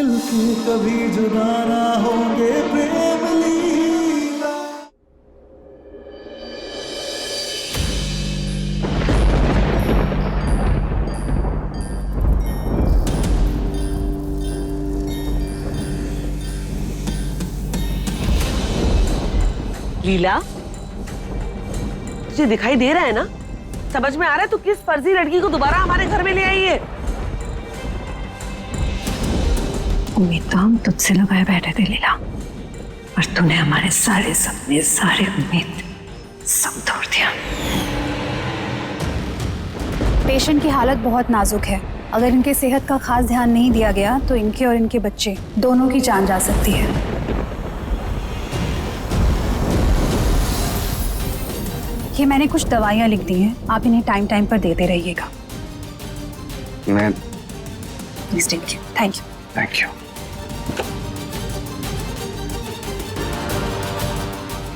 मिलके कभी जुदा ना होंगे प्रेम लीला। लीला, तुझे दिखाई दे रहा है ना? समझ में आ रहा है तू किस फर्जी लड़की को दोबारा हमारे घर में ले आई है? उम्मीद तो हम तुझसे लगाए बैठे थे लीला, और तूने हमारे सारे सपने, सारे उम्मीद सब तोड़ दिया। पेशेंट की हालत बहुत नाजुक है। अगर इनके सेहत का खास ध्यान नहीं दिया गया तो इनके और इनके बच्चे दोनों की जान जा सकती है। ये मैंने कुछ दवाइयाँ लिख दी हैं, आप इन्हें टाइम टाइम पर देते रहिएगा। मैं please take care. Thank you. Thank you.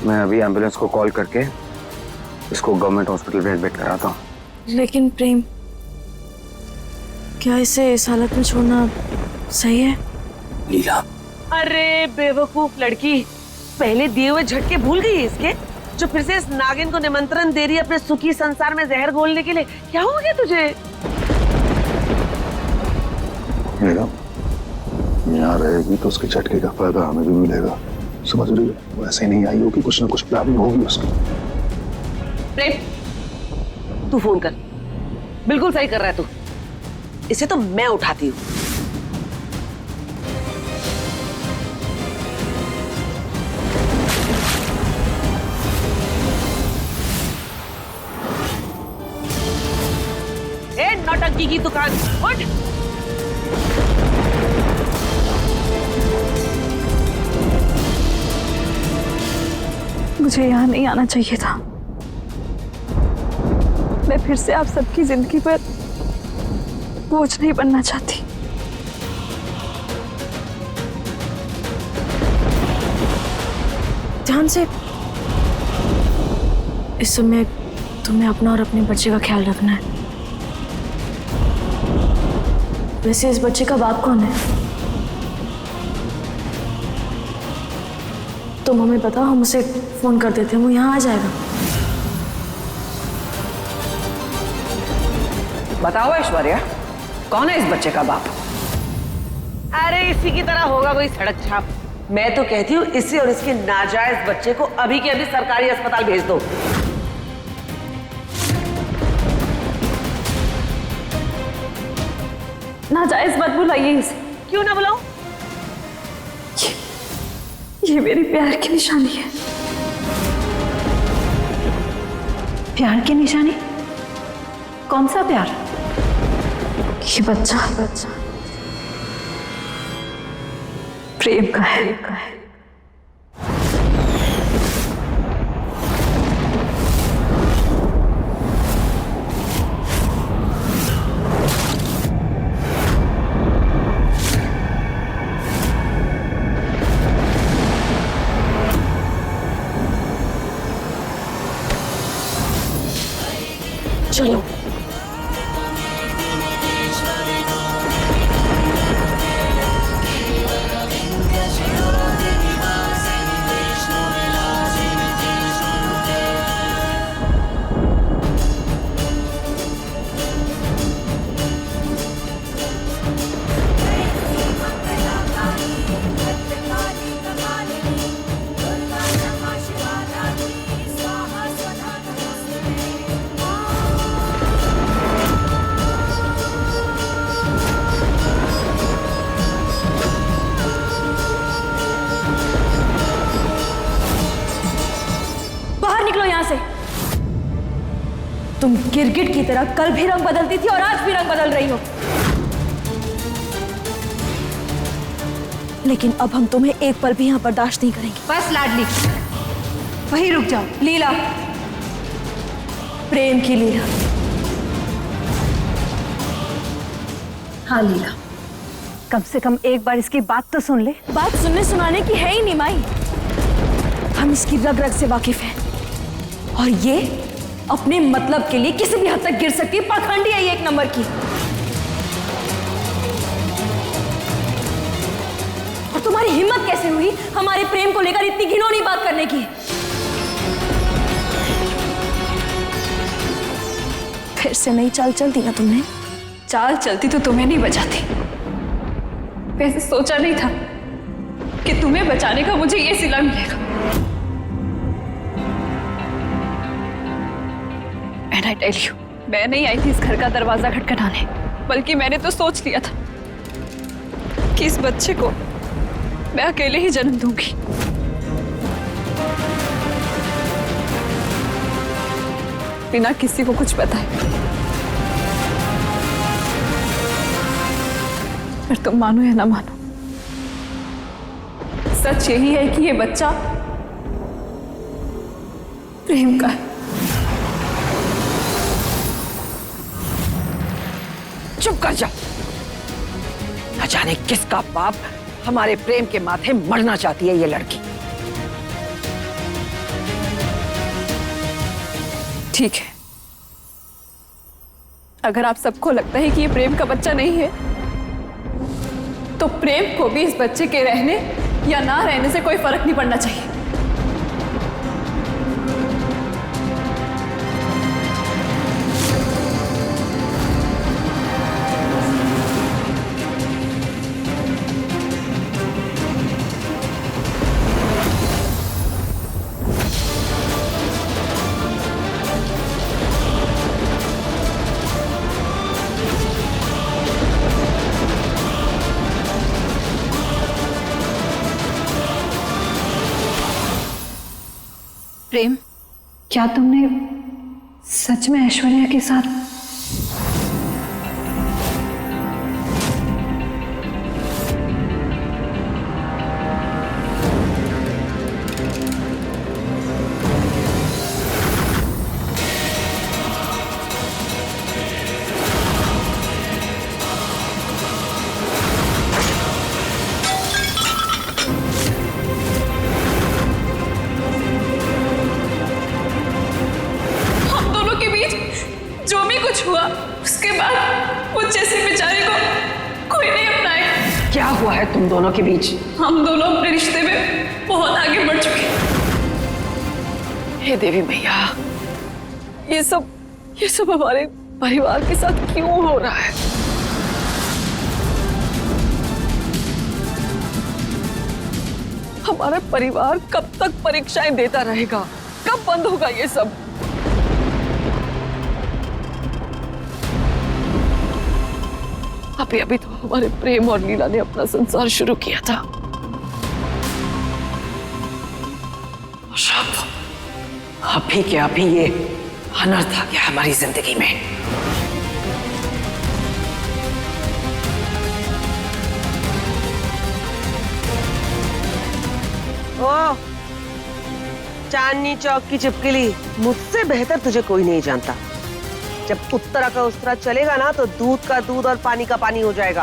मैं अभी एम्बुलेंस को कॉल करके इसको गवर्नमेंट हॉस्पिटल में एडमिट कराता हूँ। लेकिन प्रेम, क्या इसे इस हालत में छोड़ना सही है? लीला, अरे बेवकूफ लड़की, पहले दिए हुए झटके भूल गई इसके, जो फिर से इस नागिन को निमंत्रण दे रही है अपने सुखी संसार में जहर घोलने के लिए। क्या हो गया तुझे? यहाँ रहेगी तो उसके झटके का फायदा हमें भी मिलेगा, समझ रही है? वो ऐसे नहीं आई होगी, कुछ ना कुछ प्लानिंग होगी उसकी। प्रेम, तू फोन कर। बिल्कुल सही कर रहा है तू। इसे तो मैं उठाती हूँ। ए नौटंकी की दुकान, उठ। मुझे यहाँ नहीं आना चाहिए था। मैं फिर से आप सबकी जिंदगी पर बोझ नहीं बनना चाहती। ध्यान से। इस समय तुम्हें अपना और अपने बच्चे का ख्याल रखना है। वैसे इस बच्चे का बाप कौन है? तुम हमें बताओ, हम उसे फोन कर देते हैं, वो यहाँ आ जाएगा। बताओ ऐश्वर्या, कौन है इस बच्चे का बाप? अरे इसी की तरह होगा कोई सड़क छाप। मैं तो कहती हूँ इसे और इसके नाजायज बच्चे को अभी के अभी सरकारी अस्पताल भेज दो। नाजायज मत बुलाइए इसे। क्यों ना बुलाऊं? ये मेरी प्यार की निशानी है। प्यार की निशानी? कौन सा प्यार? ये बच्चा प्रेम का है। चलो। तुम गिरगिट की तरह कल भी रंग बदलती थी और आज भी रंग बदल रही हो, लेकिन अब हम तुम्हें एक पल भी यहाँ बर्दाश्त नहीं करेंगे। बस लाडली, वहीं रुक जाओ। लीला, प्रेम की लीला। हाँ लीला, कम से कम एक बार इसकी बात तो सुन ले। बात सुनने सुनाने की है ही नहीं माई, हम इसकी रग रग से वाकिफ हैं और ये अपने मतलब के लिए किसी भी हद तक गिर सकती है। पाखंडी है ये एक नंबर की। तुम्हारी हिम्मत कैसे हुई हमारे प्रेम को लेकर इतनी घिनौनी बात करने की? फिर से नई चाल चलती ना तुमने? चाल चलती तो तुम्हें नहीं बचाती। वैसे सोचा नहीं था कि तुम्हें बचाने का मुझे ये सिला मिलेगा। एंड आई टेल यू, मैं नहीं आई थी इस घर का दरवाजा खटखटाने, बल्कि मैंने तो सोच लिया था कि इस बच्चे को मैं अकेले ही जन्म दूंगी। बिना किसी को कुछ बताए। पर तुम मानो या ना मानो, सच यही है कि ये बच्चा प्रेम का है। चुप कर जाओ। न जाने किसका बाप हमारे प्रेम के माथे मरना चाहती है ये लड़की। ठीक है, अगर आप सबको लगता है कि ये प्रेम का बच्चा नहीं है, तो प्रेम को भी इस बच्चे के रहने या ना रहने से कोई फर्क नहीं पड़ना चाहिए। प्रेम, क्या तुमने सच में ऐश्वर्या के साथ? जो भी कुछ हुआ उसके बाद मुझ जैसे बेचारे को कोई नहीं अपनाएगा। क्या हुआ है तुम दोनों के बीच? हम दोनों अपने रिश्ते में बहुत आगे बढ़ चुके हैं। हे देवी मैया, ये सब हमारे परिवार के साथ क्यों हो रहा है? हमारा परिवार कब तक परीक्षाएं देता रहेगा? कब बंद होगा ये सब? अभी तो हमारे प्रेम और लीला ने अपना संसार शुरू किया था, अभी के अभी ये अनर्थ आ गया हमारी जिंदगी में। ओ चांदनी चौक की चिपकली, मुझसे बेहतर तुझे कोई नहीं जानता। जब उत्तरा का उस्तरा चलेगा ना, तो दूध का दूध और पानी का पानी हो जाएगा।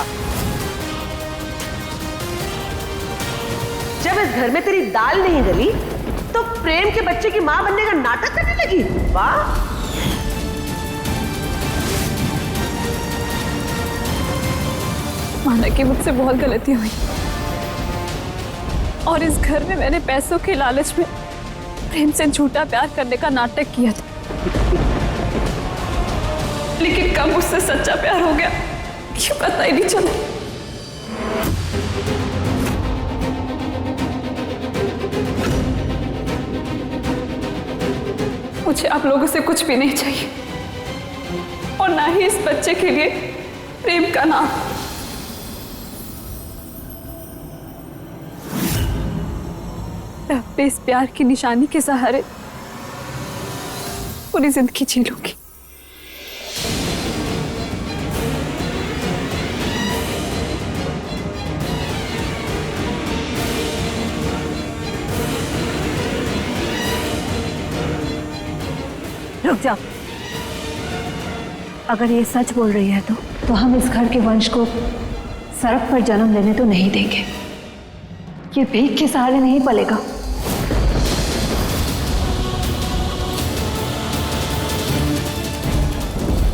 जब इस घर में तेरी दाल नहीं गली, तो प्रेम के बच्चे की मां बनने का नाटक करने लगी। वाह! माना कि मुझसे बहुत गलती हुई और इस घर में मैंने पैसों के लालच में प्रेम से झूठा प्यार करने का नाटक किया था, लेकिन कब मुझसे सच्चा प्यार हो गया ये पता ही नहीं चला। मुझे आप लोगों से कुछ भी नहीं चाहिए और ना ही इस बच्चे के लिए प्रेम का नाम। मैं अपने इस प्यार की निशानी के सहारे पूरी जिंदगी जी लूंगी। रुक जाओ, अगर ये सच बोल रही है तो हम इस घर के वंश को सड़क पर जन्म लेने तो नहीं देंगे। ये भीख के सहारे नहीं पलेगा।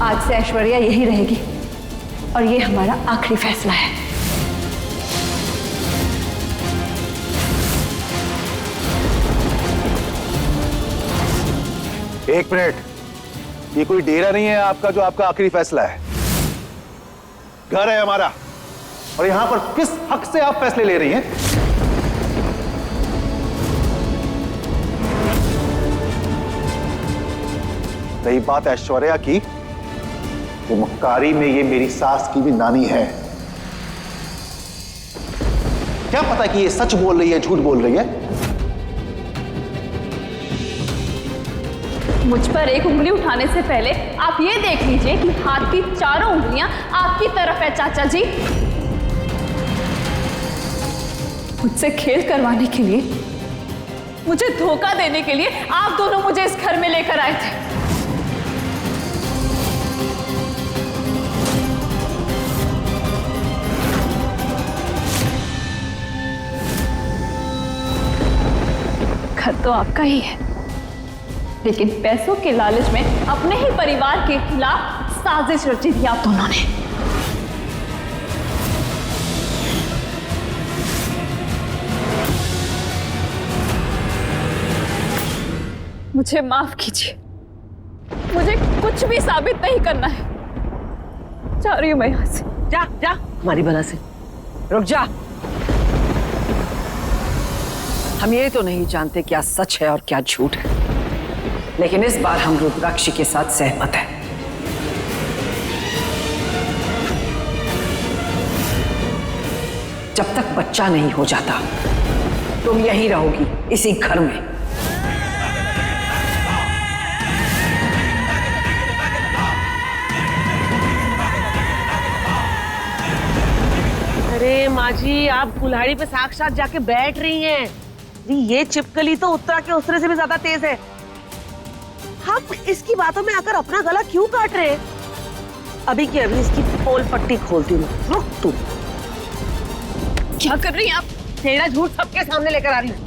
आज से ऐश्वर्या यही रहेगी और ये हमारा आखिरी फैसला है। एक मिनट, ये कोई डेरा नहीं है आपका जो आपका आखिरी फैसला है। घर है हमारा, और यहां पर किस हक से आप फैसले ले रही हैं? रही बात ऐश्वर्या की, तो मुक्कारी में ये मेरी सास की भी नानी है। क्या पता कि ये सच बोल रही है झूठ बोल रही है? मुझ पर एक उंगली उठाने से पहले आप ये देख लीजिए कि हाथ की चारों उंगलियां आपकी तरफ है चाचा जी। मुझसे खेल करवाने के लिए, मुझे धोखा देने के लिए आप दोनों मुझे इस घर में लेकर आए थे। घर तो आपका ही है, लेकिन पैसों के लालच में अपने ही परिवार के खिलाफ साजिश रची थी आप दोनों ने। मुझे माफ कीजिए, मुझे कुछ भी साबित नहीं करना है। जा रही हूं मैं यहां से। जा जा हमारी बला से, रुक जा। हम ये तो नहीं जानते क्या सच है और क्या झूठ है, लेकिन इस बार हम रुद्राक्षी के साथ सहमत हैं। जब तक बच्चा नहीं हो जाता तुम यहीं रहोगी इसी घर में। अरे माँ जी, आप कुल्हाड़ी पे साक्षात जाके बैठ रही हैं। जी ये छिपकली तो उत्तरा के उसरे से भी ज्यादा तेज है। आप इसकी बातों में आकर अपना गला क्यों काट रहे हैं? अभी की अभी इसकी पोल पट्टी खोलती हूँ। रुक तू। क्या कर रही हैं आप? तेरा झूठ सबके सामने लेकर आ रही हूँ।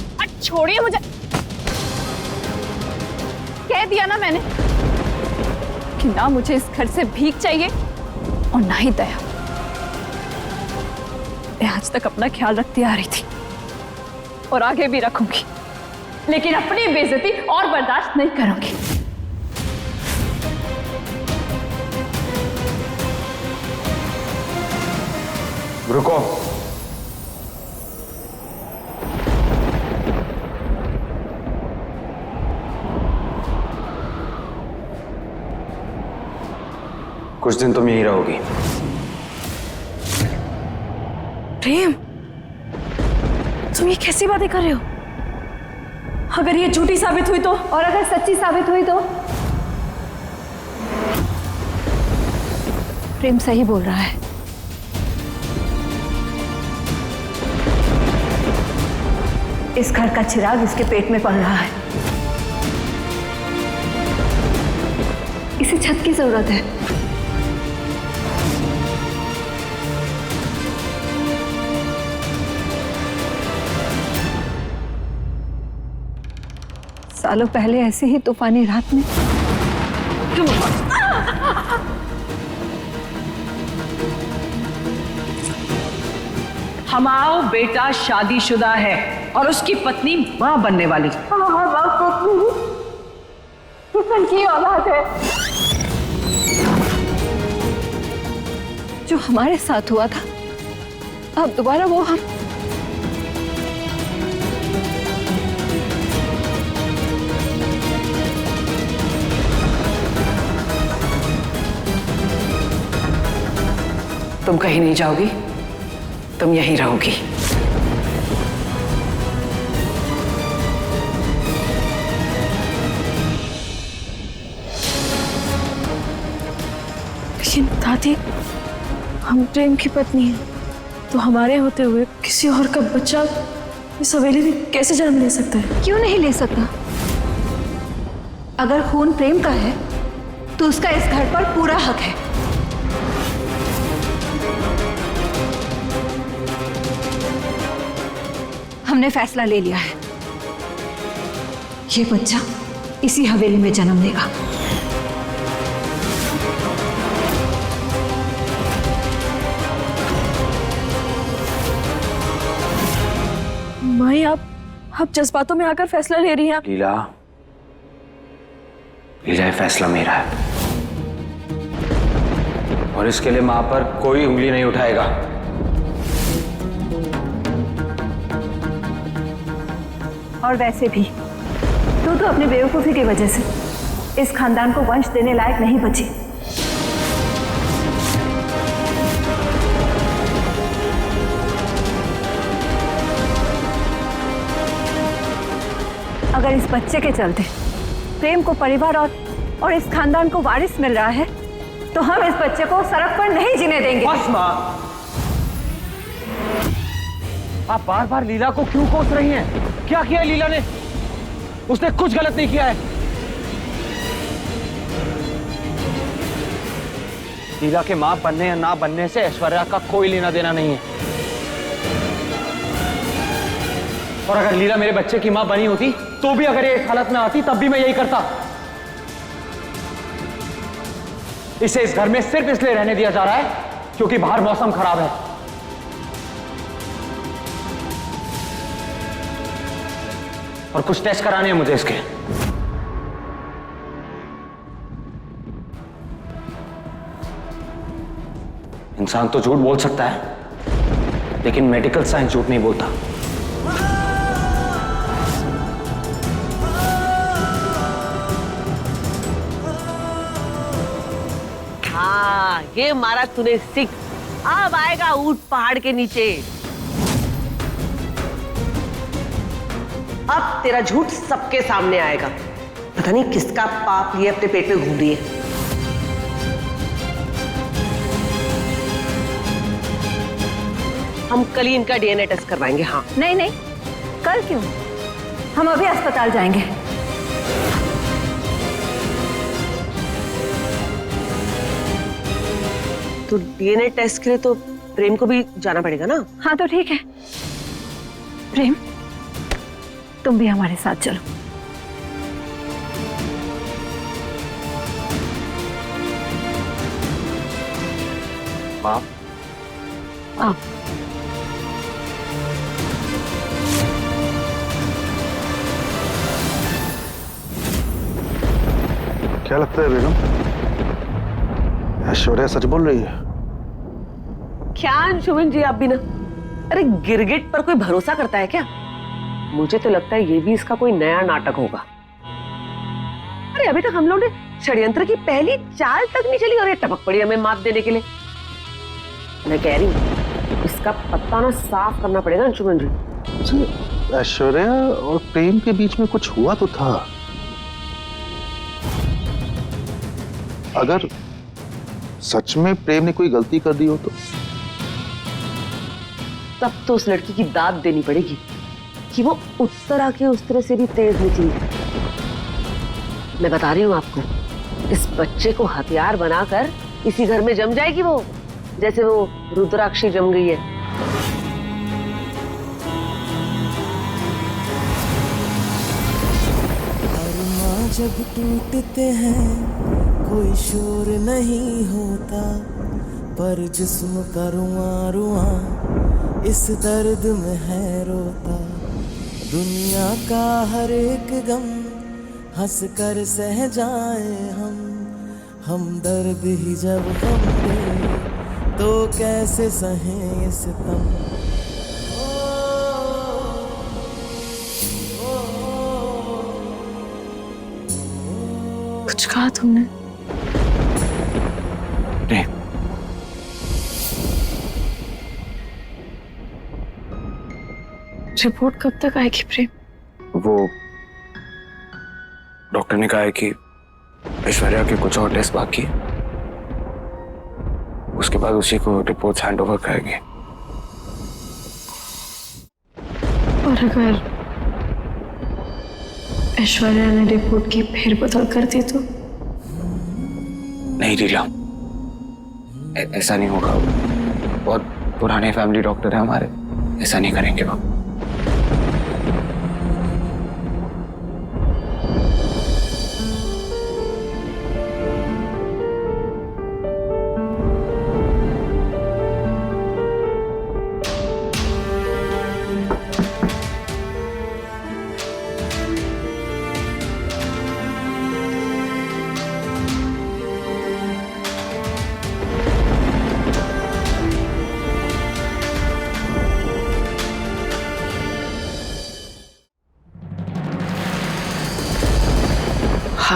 छोड़िए मुझे। कह दिया ना मैंने कि ना मुझे इस घर से भीख चाहिए और ना ही दया। मैं आज तक अपना ख्याल रखती आ रही थी और आगे भी रखूंगी, लेकिन अपनी बेइज्जती और बर्दाश्त नहीं करूंगी। रुको। कुछ दिन तुम यहीं रहोगी। प्रेम, तुम ये कैसी बातें कर रहे हो? अगर ये झूठी साबित हुई तो? और अगर सच्ची साबित हुई तो? प्रेम सही बोल रहा है। इस घर का चिराग इसके पेट में पड़ रहा है। इसे छत की जरूरत है। सालों पहले ऐसे ही तूफानी रात में हमारा बेटा शादीशुदा है और उसकी पत्नी मां बनने वाली। की औलाद है। जो हमारे साथ हुआ था, अब दोबारा वो हम। तुम कहीं नहीं जाओगी, तुम यहीं रहोगी। लेकिन दादी, हम प्रेम की पत्नी हैं, तो हमारे होते हुए किसी और का बच्चा इस हवेली में कैसे जन्म ले सकता है? क्यों नहीं ले सकता? अगर खून प्रेम का है तो उसका इस घर पर पूरा हक है। हमने फैसला ले लिया है, ये बच्चा इसी हवेली में जन्म लेगा। माई, आप जज्बातों में आकर फैसला ले रही हैं। लीला, लीला, ये फैसला मेरा है और इसके लिए मां पर कोई उंगली नहीं उठाएगा। और वैसे भी तू तो अपनी बेवकूफी की वजह से इस खानदान को वंश देने लायक नहीं बची। अगर इस बच्चे के चलते प्रेम को परिवार और इस खानदान को वारिस मिल रहा है तो हम इस बच्चे को सड़क पर नहीं जीने देंगे। बस मां, आप बार बार लीला को क्यों कोस रही हैं? क्या किया है लीला ने? उसने कुछ गलत नहीं किया है। लीला के मां बनने या ना बनने से ऐश्वर्या का कोई लेना देना नहीं है। और अगर लीला मेरे बच्चे की मां बनी होती तो भी अगर ये इस हालत में आती तब भी मैं यही करता। इसे इस घर में सिर्फ इसलिए रहने दिया जा रहा है क्योंकि बाहर मौसम खराब है। और कुछ टेस्ट कराने हैं मुझे इसके। इंसान तो झूठ बोल सकता है लेकिन मेडिकल साइंस झूठ नहीं बोलता। हाँ, ये मारा तूने सिक। अब आएगा ऊंट पहाड़ के नीचे। अब तेरा झूठ सबके सामने आएगा। पता नहीं किसका पाप लिए अपने पेट में घूम रही है। हम कल ही इनका डीएनए टेस्ट करवाएंगे। हाँ नहीं नहीं, कल क्यों? हम अभी अस्पताल जाएंगे। तो डीएनए टेस्ट के लिए तो प्रेम को भी जाना पड़ेगा ना? हाँ तो ठीक है। प्रेम, तुम भी हमारे साथ चलो। आप आओ। क्या लगता है बेगम, ऐश्वर्या सच बोल रही है? क्या अंशुमन जी, आप भी ना, अरे गिरगिट पर कोई भरोसा करता है क्या? मुझे तो लगता है ये भी इसका कोई नया नाटक होगा। अरे अभी तक हम लोग ने षड्यंत्र की पहली चाल तक नहीं चली और ये टपक पड़ी हमें मात देने के लिए। मैं कह रही हूँ इसका पत्ता ना साफ करना पड़ेगा अंशुमन जी। ऐश्वर्या और प्रेम के बीच में कुछ हुआ तो था। अगर सच में प्रेम ने कोई गलती कर दी हो तो तब तो उस लड़की की दाद देनी पड़ेगी कि वो उत्तरा के उस तरह से भी तेज निकली। मैं बता रही हूँ आपको, इस बच्चे को हथियार बनाकर इसी घर में जम जाएगी वो, जैसे वो रुद्राक्षी जम गई है। अरमां जब टूटते हैं कोई शोर नहीं होता, पर जिस्म का रुआं रुआं इस दर्द में है रोता। दुनिया का हर एक गम हंस कर सह जाए हम दर्द ही जब हम दे तो कैसे सहें ये सितम। कुछ कहा तुमने? नहीं, रिपोर्ट कब तक आएगी प्रेम? वो डॉक्टर ने कहा है कि ऐश्वर्या के कुछ और टेस्ट बाकी है, उसके बाद उसी को रिपोर्ट हैंड ओवर करेंगे। और अगर ऐश्वर्या ने रिपोर्ट की फिर बदल कर दी तो? नहीं लीला, ऐसा नहीं होगा। बहुत पुराने फैमिली डॉक्टर हैं हमारे, ऐसा नहीं करेंगे वो।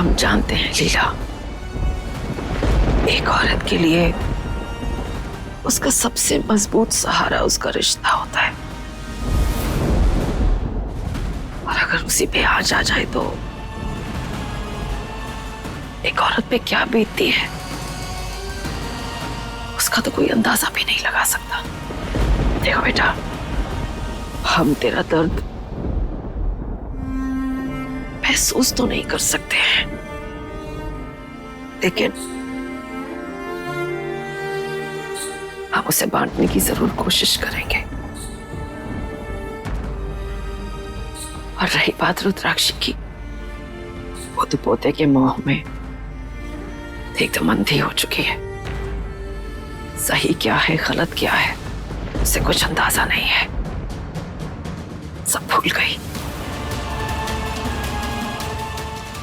हम जानते हैं लीला, एक औरत के लिए उसका सबसे मजबूत सहारा उसका रिश्ता होता है, और अगर उसी पे आज आ जाए तो एक औरत पे क्या बीतती है उसका तो कोई अंदाजा भी नहीं लगा सकता। देखो बेटा, हम तेरा दर्द महसूस तो नहीं कर सकते हैं, लेकिन हम उसे बांटने की जरूर कोशिश करेंगे। और रही बात रुद्राक्षी की, वो तो पोते के मोह में एकदम अंधी हो चुकी है। सही क्या है गलत क्या है उसे कुछ अंदाजा नहीं है, सब भूल गई।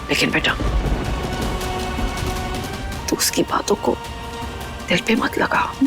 लेकिन बेटा, तू उसकी बातों को दिल पे मत लगाओ।